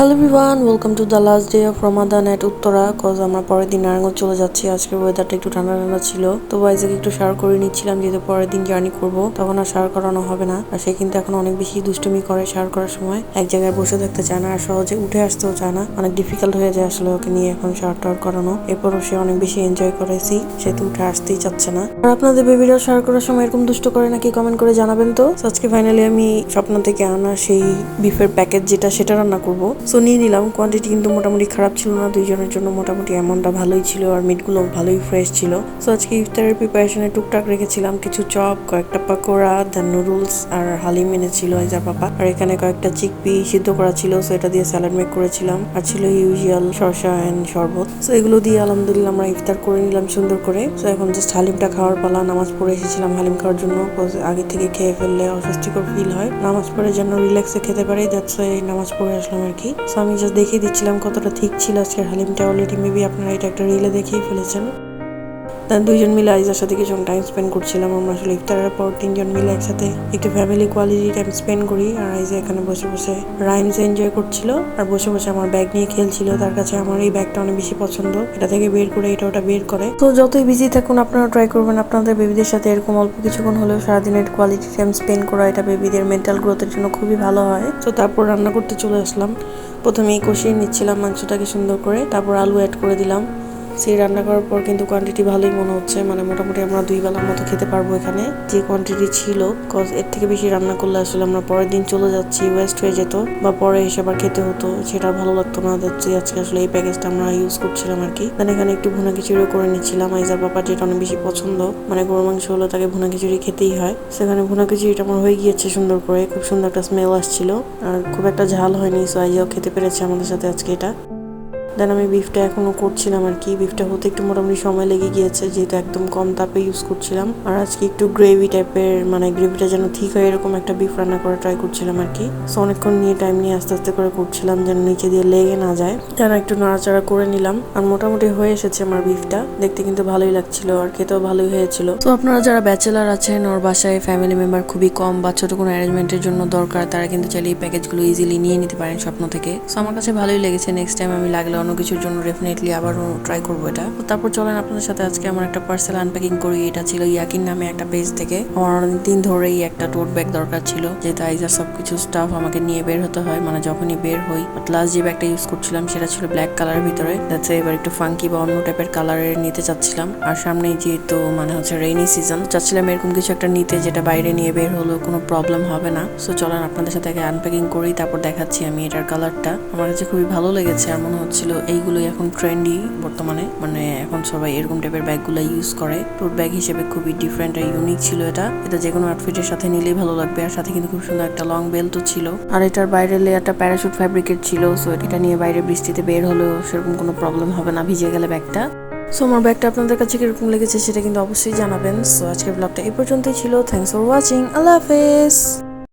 Hello everyone, welcome to the last day of Ramadan at Uttara. Cause আমরা পরের দিন নারায়ণগঞ্জ চলে যাচ্ছি। আজকের ওয়েদারটা একটু ঠান্ডা ঠান্ডা ছিল, তো বাইজাকে একটু শাওয়ার করে নিচ্ছিলাম, যেহেতু পরের দিন জার্নি করব, তখন আর শাওয়ার করানো হবে না। আর সে কিন্তু এখন অনেক বেশি দুষ্টুমি করে শাওয়ার করার সময়, এক জায়গায় বসে থাকতে চায় না আর সহজে উঠে আসতেও চায় না। অনেক ডিফিকাল্ট হয়ে যায় আসলে ওকে নিয়ে এখন শাওয়ার টাওয়ার করানো। এরপরও সে অনেক বেশি এনজয় করেছি, সে তো উঠে আসতেই চাচ্ছে না। আর আপনাদের বেবিরা শাওয়ার করার সময় এরকম দুষ্ট করে নাকি কমেন্ট করে জানাবেন তো। আজকে ফাইনালি আমি স্বপ্ন থেকে আনা সেই বিফের প্যাকেট সেটা রান্না করব। সো নিয়ে নিলাম। কোয়ান্টিটি কিন্তু মোটামুটি খারাপ ছিল না, দুইজনের জন্য মোটামুটি অ্যামাউন্টটা ভালোই ছিল আর মিটগুলো ভালোই ফ্রেশ ছিল। সো আজকে ইফতারের প্রিপারেশনে টুকটাক রেখেছিলাম কিছু চপ, কয়েকটা পাকোড়া, দেন নুডলস আর হালিম এনেছিল আইজার পাপা। আর এখানে কয়েকটা চিকপি সিদ্ধ করা ছিল, সো এটা দিয়ে স্যালাড মেক করেছিলাম। আর ছিল ইউজুয়াল শসা এন্ড শরবত। সো এগুলো দিয়ে আলহামদুলিল্লাহ আমরা ইফতার করে নিলাম সুন্দর করে। সো এখন জাস্ট হালিমটা খাওয়ার পালা। নামাজ পড়ে এসেছিলাম হালিম খাওয়ার জন্য, আগে থেকে খেয়ে ফেললে অস্বস্তিকর ফিল হয়। নামাজ পড়ে যেন রিল্যাক্সে খেতে পারি, দ্যাটস ওয়াই নামাজ পড়ে আসলাম আর কি। সো আমি জাস্ট দেখিয়ে দিচ্ছিলাম কতটা ঠিক ছিল আজকের হালিমটা। অলরেডি মেবি আপনারা এটা একটা রিলে দেখিয়ে ফেলেছেন। দেন দুইজন মিলে আইজার সাথে কিছু টাইম স্পেন্ড করছিলাম। আমরা আসলে ইফতারের পর তিনজন মিলে একসাথে একটু ফ্যামিলি কোয়ালিটি টাইম স্পেন্ড করি। আর আইজা এখানে বসে বসে রাইমস এনজয় করছিল আর বসে বসে আমার ব্যাগ নিয়ে খেলছিল। তার কাছে আমার এই ব্যাগটা অনেক বেশি পছন্দ, এটা থেকে বের করে এটা ওটা বের করে। তো যতই বিজি থাকুন আপনারা ট্রাই করবেন আপনাদের বেবিদের সাথে এরকম অল্প কিছুক্ষণ হলেও সারাদিনের কোয়ালিটি টাইম স্পেন্ড করা। এটা বেবিদের মেন্টাল গ্রোথের জন্য খুবই ভালো হয়। তো তারপর রান্না করতে চলে আসলাম। প্রথমেই কষিয়ে নিচ্ছিলাম মাংসটাকে সুন্দর করে, তারপর আলু অ্যাড করে দিলাম। সেই রান্না করার পর কিন্তু কোয়ান্টিটি ভালোই মনে হচ্ছে, মানে মোটামুটি আমরা 2 বেলার মতো খেতে পারবো এখানে যে কোয়ান্টিটি ছিল। কজ এর থেকে বেশি রান্না করলে আসলে আমরা পরের দিন চলে যাচ্ছি, ওয়েস্ট হয়ে যেত বা পরে এসে আবার খেতে হতো, সেটা ভালো লাগতো না। যাচ্ছি আজকে আসলে এই প্যাকেজটা আমরা ইউজ করছিলাম আর কি। দেন এখানে একটু ভুনা খিচুড়ি করে নিচ্ছিলাম। আইজার বাবার যেটা অনেক বেশি পছন্দ, মানে গরু মাংস হলো তাকে ভুনা খিচুড়ি খেতেই হয়। সেখানে ভুনা খিচুড়িটা আমার হয়ে গিয়েছে সুন্দর করে, খুব সুন্দর একটা স্মেল আসছিল আর খুব একটা ঝাল হয়নি। সো আইজাও খেতে পেরেছে আমাদের সাথে আজকে এটা। দেন আমি বিফটা এখনো করছিলাম আর কি। বিফটা হতে একটু মোটামুটি সময় লেগে গিয়েছে, যেহেতু একদম কম তাপে ইউজ করছিলাম। আর আজকে একটু গ্রেভি টাইপের, মানে গ্রেভিটা যেন ঠিক হয় এরকম একটা বিফ রান্না করে ট্রাই করছিলাম আর কি। সো অনেকক্ষণ নিয়ে টাইম নিয়ে আস্তে আস্তে করে করছিলাম যেন নিচে দিয়ে লেগে না যায়। যেন একটু নাড়াচাড়া করে নিলাম আর মোটামুটি হয়ে এসেছে আমার বিফটা। দেখতে কিন্তু ভালোই লাগছিল আর খেতেও ভালোই হয়েছিল। তো আপনারা যারা ব্যাচেলার আছেন ওর বাসায় ফ্যামিলি মেম্বার খুবই কম বা ছোট কোনো অ্যারেঞ্জমেন্টের জন্য দরকার, তারা কিন্তু চাইলে এই প্যাকেজগুলো ইজিলি নিয়ে নিতে পারেন স্বপ্ন থেকে। সো আমার কাছে ভালোই লেগেছে। নেক্সট টাইম আমি লাগলে অন্য কিছুর জন্য ডেফিনেটলি আবারও ট্রাই করবো এটা। তারপর চলেন আপনাদের সাথে আজকে আমার একটা পার্সেল আনপ্যাকিং করি। এটা ছিল ইয়াকিন নামে একটা পেজ থেকে। আমার অনেকদিন ধরেই একটা টোট ব্যাগ দরকার ছিল, যেহেতু আইজার সবকিছু স্টাফ আমাকে নিয়ে বের হতে হয়, মানে যখনই বের হই। লাস্ট যে ব্যাগটা ইউজ করছিলাম সেটা ছিল ব্ল্যাক কালারের ভিতরে, দ্যাটস এবার একটু ফাঙ্কি বা অন্য টাইপের কালারের নিতে চাচ্ছিলাম। আর সামনেই যেহেতু মানে হচ্ছে রেইনি সিজন, চাচ্ছিলাম এরকম কিছু একটা নিতে যেটা বাইরে নিয়ে বের হলেও কোনো প্রবলেম হবে না। সো চলেন আপনাদের সাথে আগে আনপ্যাকিং করি, তারপর দেখাচ্ছি আমি এটার কালারটা। আমার কাছে খুবই ভালো লেগেছে আর মনে হচ্ছিল এইগুলোই এখন ট্রেন্ডি বর্তমানে, মানে এখন সবাই এরকম টাইপের ব্যাগগুলো ইউজ করে। টোট ব্যাগ হিসেবে খুবই ডিফারেন্ট আর ইউনিক ছিল এটা। এটা যে কোনো আউটফিটের সাথে নিলেই ভালো লাগবে। আর সাথে কিন্তু খুব সুন্দর একটা লং বেল্টও ছিল। আর এটার বাইরের লেয়ারটা প্যারাশুট ফ্যাব্রিকের ছিল। সো এটা নিয়ে বাইরে বৃষ্টিতে বের হলেও সেরকম কোনো প্রবলেম হবে না ভিজে গেলে ব্যাগটা। সো আমার ব্যাগটা আপনাদের কাছে কিরকম লেগেছে সেটা কিন্তু অবশ্যই জানাবেন। সো আজকের ব্লগটা এই পর্যন্তই ছিল। Thanks for watching. আল্লাহ হাফেজ।